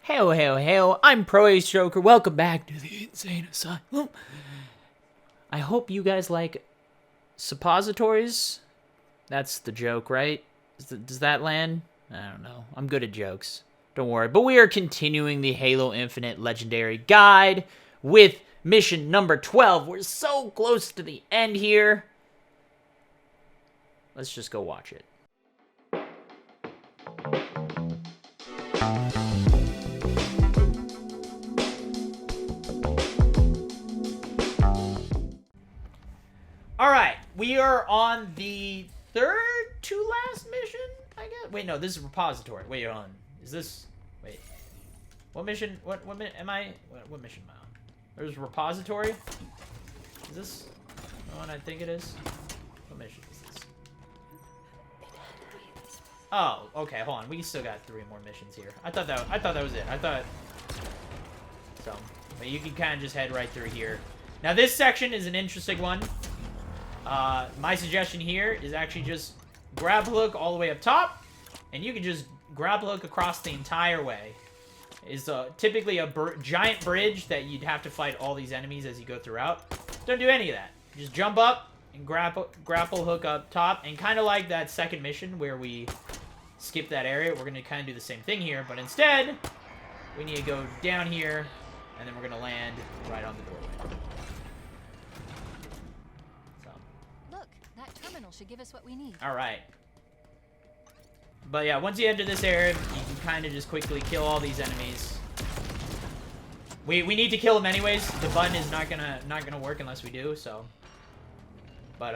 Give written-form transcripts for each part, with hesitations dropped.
Hail, hail, hail, I'm ProAceJOKER. Welcome back to the Insane Asylum. I hope you guys like suppositories. That's the joke, right? Does that land? I don't know. I'm good at jokes. Don't worry. But we are continuing the Halo Infinite Legendary Guide with mission number 12. We're so close to the end here. Let's just go watch it. Alright, we are on the third to last mission, I guess? Wait, no, this is repository. Wait, hold on. Is this... Wait. What mission... What am I... What mission am I on? There's repository? Is this the one I think it is? What mission is this? Oh, okay, hold on. We still got 3 more missions here. I thought that was it. I thought... So, but you can kind of just head right through here. Now, this section is an interesting one. My suggestion here is actually just grab hook all the way up top, and you can just grab hook across the entire way. It's typically a giant bridge that you'd have to fight all these enemies as you go throughout. Don't do any of that. Just jump up and grapple hook up top, and kind of like that second mission where we skip that area, we're going to kind of do the same thing here, but instead, we need to go down here, and then we're going to land right on the doorway. Should give us what we need. All right. But yeah, once you enter this area, you can kind of just quickly kill all these enemies. We need to kill them anyways. The button is not gonna work unless we do so. But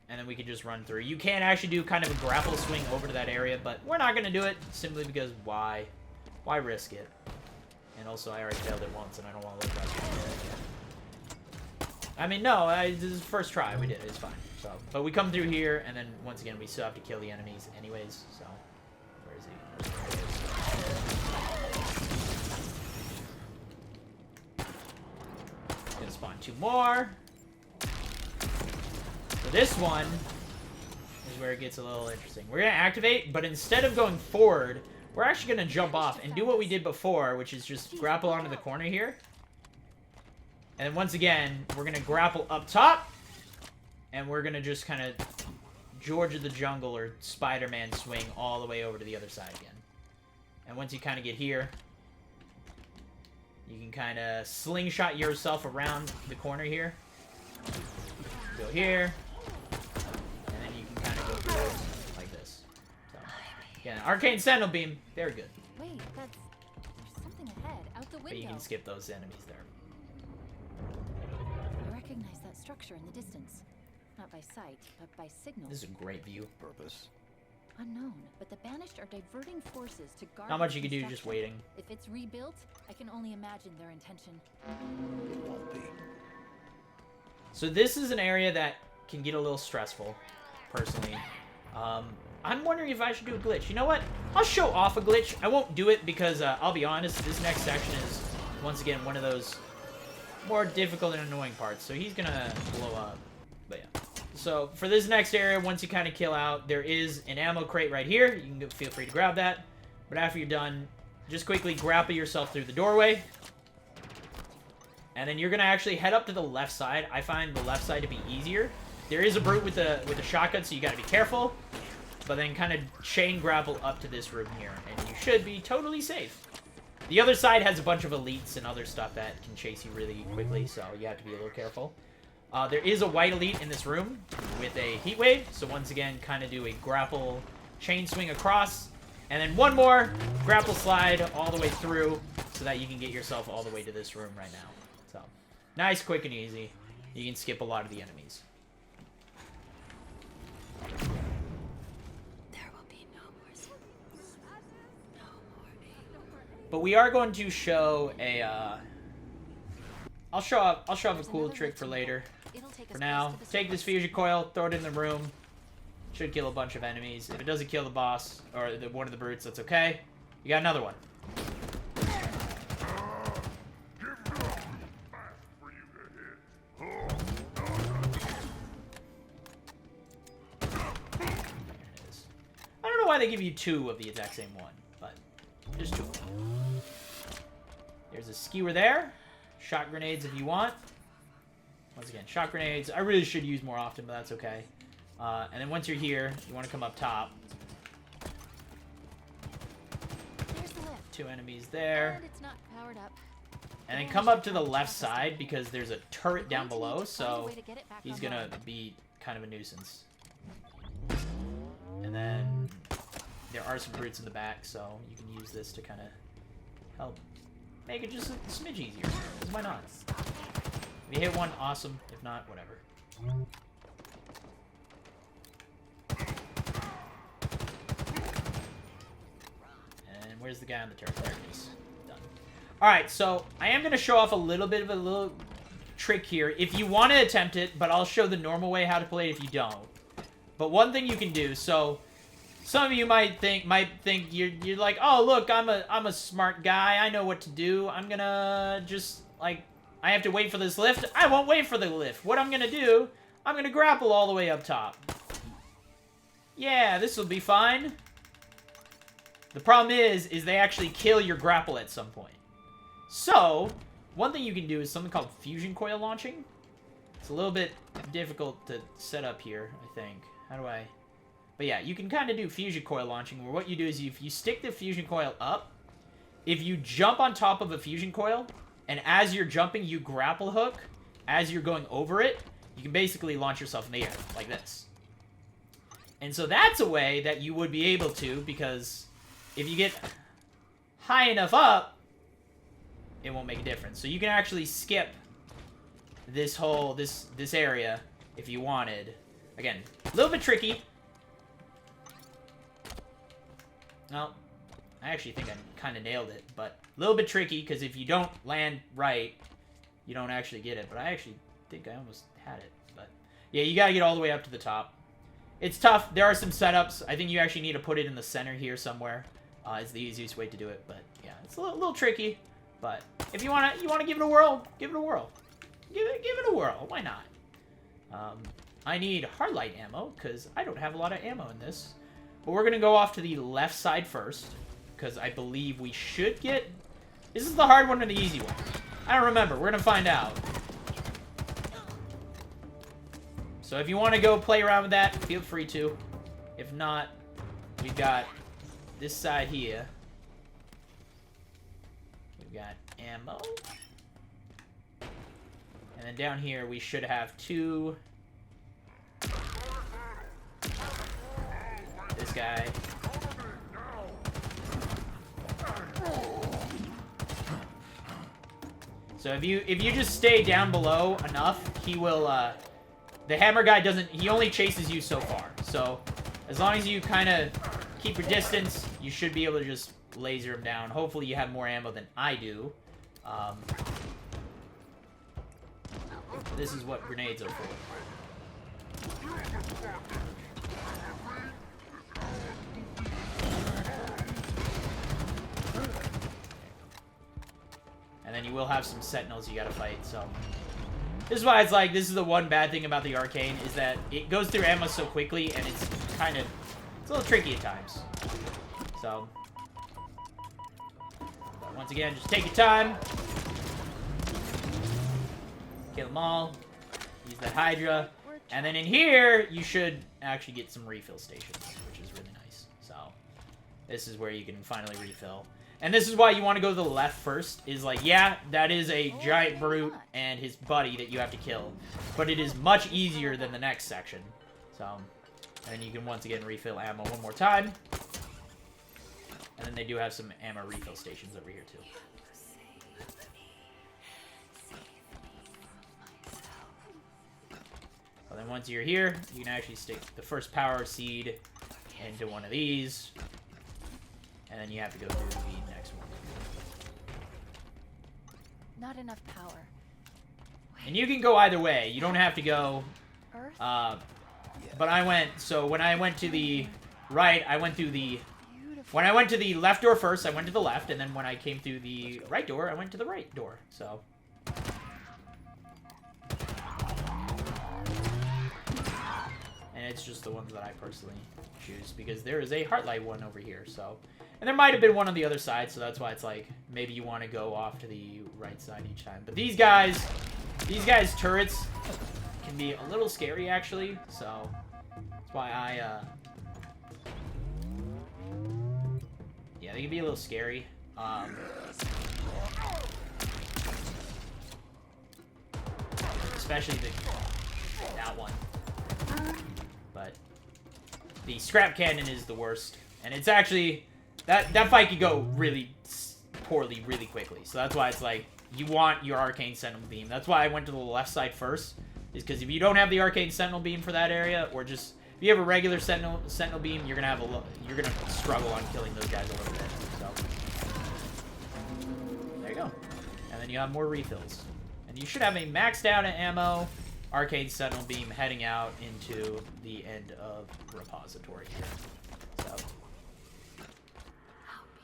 and then we can just run through. You can actually do kind of a grapple swing over to that area, but we're not gonna do it simply because why risk it? And also I already failed it once, and I don't want to look back at it. I mean, no, this is the first try. We did it. It's fine. So, but we come through here, and then once again, we still have to kill the enemies anyways. So, where is he? Gonna spawn 2 more. So this one is where it gets a little interesting. We're gonna activate, but instead of going forward, we're actually gonna jump off and do what we did before, which is just grapple onto the corner here. And then once again, we're gonna grapple up top. And we're going to just kind of George of the Jungle or Spider-Man swing all the way over to the other side again. And once you kind of get here, you can kind of slingshot yourself around the corner here. Go here. And then you can kind of go through like this. So, yeah, Arcane Sentinel Beam, very good. Wait, there's something ahead, out the window. But you can skip those enemies there. I recognize that structure in the distance. Not by sight, but by signal. This is a great view. Purpose. Unknown, but the Banished are diverting forces to guard. Not much you can do, just waiting. If it's rebuilt, I can only imagine their intention. It won't be. So this is an area that can get a little stressful, personally. I'm wondering if I should do a glitch. You know what? I'll show off a glitch. I won't do it because, I'll be honest, this next section is, once again, one of those more difficult and annoying parts. So he's gonna blow up. But yeah. So for this next area, once you kind of kill out, there is an ammo crate right here. You can feel free to grab that. But after you're done, just quickly grapple yourself through the doorway. And then you're going to actually head up to the left side. I find the left side to be easier. There is a brute with a shotgun, so you got to be careful. But then kind of chain grapple up to this room here. And you should be totally safe. The other side has a bunch of elites and other stuff that can chase you really quickly, so you have to be a little careful. There is a white elite in this room with a heat wave. So once again, kind of do a grapple chain swing across. And then one more grapple slide all the way through so that you can get yourself all the way to this room right now. So nice, quick, and easy. You can skip a lot of the enemies. There will be no more. No more. But we are going to show a... I'll show off a cool trick for later. For now, take this fusion coil, throw it in the room. Should kill a bunch of enemies. If it doesn't kill the boss, or one of the brutes, that's okay. You got another one. There it is. I don't know why they give you 2 of the exact same one, but there's 2 of them. There's a skewer there. Shot grenades if you want. Once again, shot grenades. I really should use more often, but that's okay. And then once you're here, you want to come up top. There's the lift. 2 enemies there. And it's not powered up. And then come up to the left side because there's a turret down below, so he's gonna be kind of a nuisance. And then there are some brutes in the back, so you can use this to kind of help make it just a smidge easier. 'Cause why not? If you hit one, awesome. If not, whatever. And where's the guy on the turret? There it is. Done. Alright, so I am going to show off a little bit of a little trick here. If you want to attempt it, but I'll show the normal way how to play it if you don't. But one thing you can do, so some of you might think you're like, oh look, I'm a smart guy, I know what to do. I'm gonna just like I have to wait for this lift. I won't wait for the lift. What I'm gonna do, I'm gonna grapple all the way up top. Yeah, this will be fine. The problem is they actually kill your grapple at some point. So, one thing you can do is something called fusion coil launching. It's a little bit difficult to set up here, I think. How do I... But yeah, you can kind of do fusion coil launching, where what you do is if you stick the fusion coil up, if you jump on top of a fusion coil, and as you're jumping, you grapple hook, as you're going over it, you can basically launch yourself in the air, like this. And so that's a way that you would be able to, because if you get high enough up, it won't make a difference. So you can actually skip this whole, this area if you wanted. Again, a little bit tricky. Well, I actually think I kind of nailed it, but a little bit tricky, because if you don't land right, you don't actually get it. But I actually think I almost had it. But yeah, you gotta get all the way up to the top. It's tough. There are some setups. I think you actually need to put it in the center here somewhere. It's the easiest way to do it. But yeah, it's a little tricky. But if you wanna give it a whirl, give it a whirl. Give it a whirl. Why not? I need hardlight ammo because I don't have a lot of ammo in this. But we're gonna go off to the left side first because I believe we should get. This is the hard one or the easy one. I don't remember. We're gonna find out. So if you want to go play around with that, feel free to. If not, we've got this side here. We've got ammo. And then down here, we should have 2. This guy. So if you just stay down below enough, he will, the hammer guy doesn't, he only chases you so far. So as long as you kind of keep your distance, you should be able to just laser him down. Hopefully you have more ammo than I do. This is what grenades are for. And then you will have some sentinels you gotta fight, so... This is why it's like, this is the one bad thing about the arcane, is that it goes through ammo so quickly, and it's kind of... It's a little tricky at times. So... But once again, just take your time. Kill them all. Use that Hydra. And then in here, you should actually get some refill stations, which is really nice. So, this is where you can finally refill. And this is why you want to go to the left first, is like, yeah, that is a giant brute and his buddy that you have to kill. But it is much easier than the next section. So, and then you can once again refill ammo one more time. And then they do have some ammo refill stations over here too. Well, then once you're here, you can actually stick the first power seed into one of these. And then you have to go through the next one. Not enough power. And you can go either way. You don't have to go... Earth? But I went... So when I went to the right, I went through the... When I went to the left door first, I went to the left. And then when I came through the right door, I went to the right door. So... And it's just the ones that I personally choose because there is a Heartlight one over here. So, and there might have been one on the other side, so that's why it's like maybe you want to go off to the right side each time. But these guys turrets can be a little scary actually. So that's why yeah, they can be a little scary. Especially that one. But the scrap cannon is the worst, and it's actually that fight could go really poorly really quickly. So that's why it's like you want your arcane sentinel beam. That's why I went to the left side first, is because if you don't have the arcane sentinel beam for that area, or just if you have a regular sentinel beam, you're gonna struggle on killing those guys a little bit. So there you go, and then you have more refills, and you should have a maxed out ammo arcane sentinel beam heading out into the end of repository here. So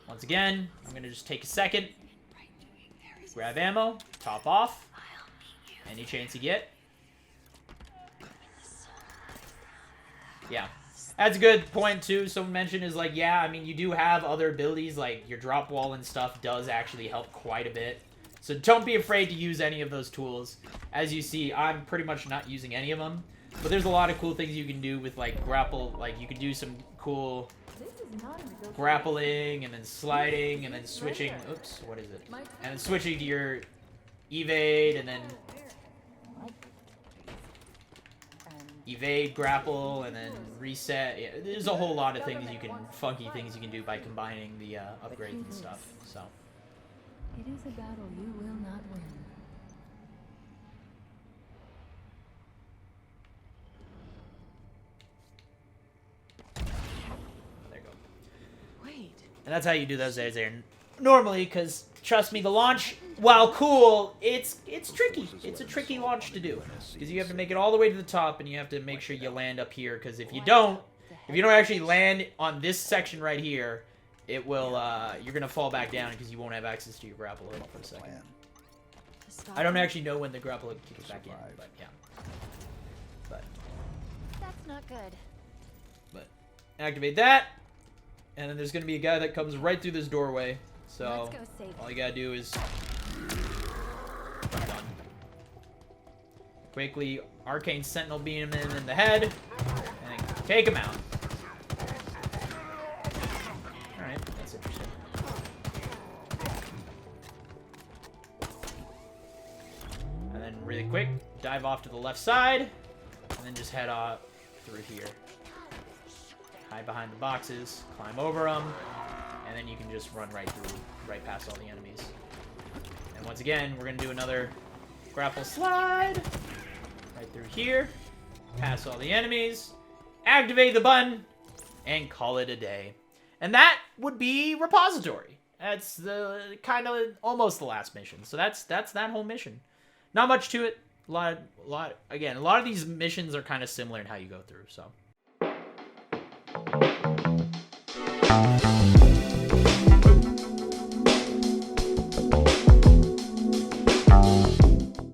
once again, I'm gonna just take a second, grab ammo, top off, any chance you get. Yeah, that's a good point too. Someone mentioned is like, yeah, I mean, you do have other abilities, like your drop wall and stuff does actually help quite a bit. So don't be afraid to use any of those tools. As you see, I'm pretty much not using any of them. But there's a lot of cool things you can do with like grapple. Like you can do some cool grappling and then sliding and then switching. Oops, what is it? And then switching to your evade and then evade, grapple, and then reset. Yeah, there's a whole lot of things you can, funky things you can do by combining the upgrades and stuff. So. It is a battle you will not win. There you go. Wait. And that's how you do those days there. Normally, because trust me, the launch, while cool, it's tricky. It's a tricky launch to do because you have to make it all the way to the top, and you have to make sure you land up here. Because if you don't actually land on this section right here, it will, you're going to fall back down because you won't have access to your grapple hook for a second. I don't actually know when the grapple hook kicks back in, but yeah. But That's not good. But activate that, and then there's going to be a guy that comes right through this doorway. So all you got to do is done. Quickly arcane sentinel beam him in the head, and then take him out. That's interesting. And then really quick, dive off to the left side, and then just head off through here. Hide behind the boxes, climb over them, and then you can just run right through, right past all the enemies. And once again, we're going to do another grapple slide, right through here, past all the enemies, activate the button, and call it a day. And that would be repository. That's the kind of almost the last mission. So that's that whole mission. Not much to it. A lot of these missions are kind of similar in how you go through. So.